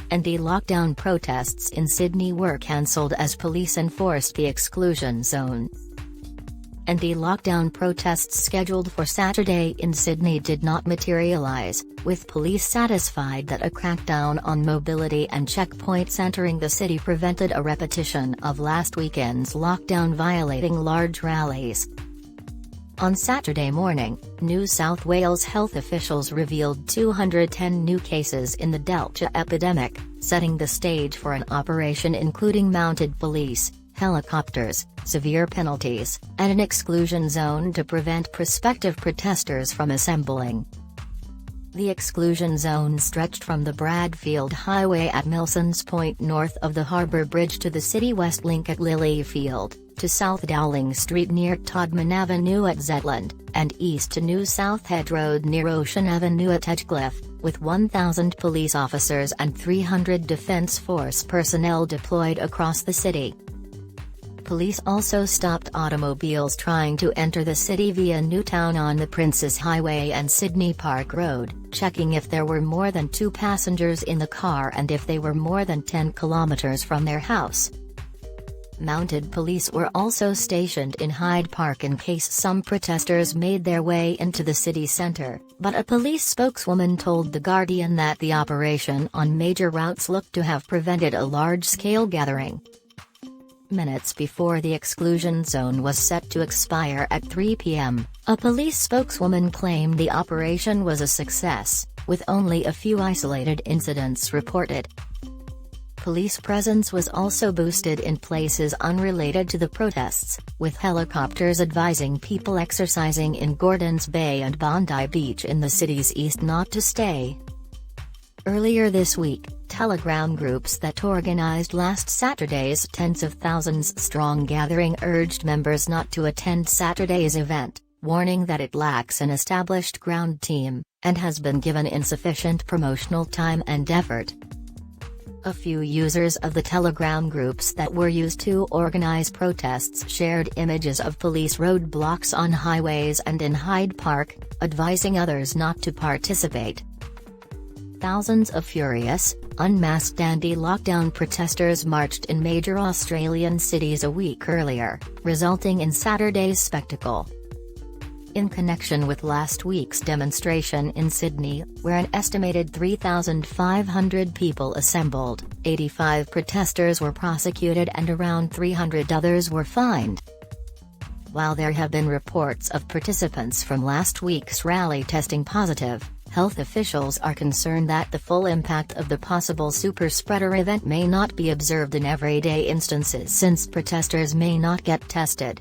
Anti-lockdown protests in Sydney were cancelled as police enforced the exclusion zone. Anti-lockdown protests scheduled for Saturday in Sydney did not materialize, with police satisfied that a crackdown on mobility and checkpoints entering the city prevented a repetition of last weekend's lockdown violating large rallies. On Saturday morning, New South Wales health officials revealed 210 new cases in the Delta epidemic, setting the stage for an operation including mounted police, helicopters, severe penalties, and an exclusion zone to prevent prospective protesters from assembling. The exclusion zone stretched from the Bradfield Highway at Milsons Point north of the Harbour Bridge to the City West Link at Lilyfield, to South Dowling Street near Todman Avenue at Zetland, and east to New South Head Road near Ocean Avenue at Edgecliff, with 1,000 police officers and 300 Defence Force personnel deployed across the city. Police also stopped automobiles trying to enter the city via Newtown on the Princes Highway and Sydney Park Road, checking if there were more than 2 passengers in the car and if they were more than 10 kilometres from their house. Mounted police were also stationed in Hyde Park in case some protesters made their way into the city centre, but a police spokeswoman told The Guardian that the operation on major routes looked to have prevented a large-scale gathering. Minutes before the exclusion zone was set to expire at 3 p.m., a police spokeswoman claimed the operation was a success, with only a few isolated incidents reported. Police presence was also boosted in places unrelated to the protests, with helicopters advising people exercising in Gordons Bay and Bondi Beach in the city's east not to stay. Earlier this week, Telegram groups that organized last Saturday's tens of thousands strong gathering urged members not to attend Saturday's event, warning that it lacks an established ground team, and has been given insufficient promotional time and effort. A few users of the Telegram groups that were used to organize protests shared images of police roadblocks on highways and in Hyde Park, advising others not to participate. Thousands of furious, unmasked anti-lockdown protesters marched in major Australian cities a week earlier, resulting in Saturday's spectacle. In connection with last week's demonstration in Sydney, where an estimated 3,500 people assembled, 85 protesters were prosecuted and around 300 others were fined. While there have been reports of participants from last week's rally testing positive, health officials are concerned that the full impact of the possible superspreader event may not be observed in everyday instances since protesters may not get tested.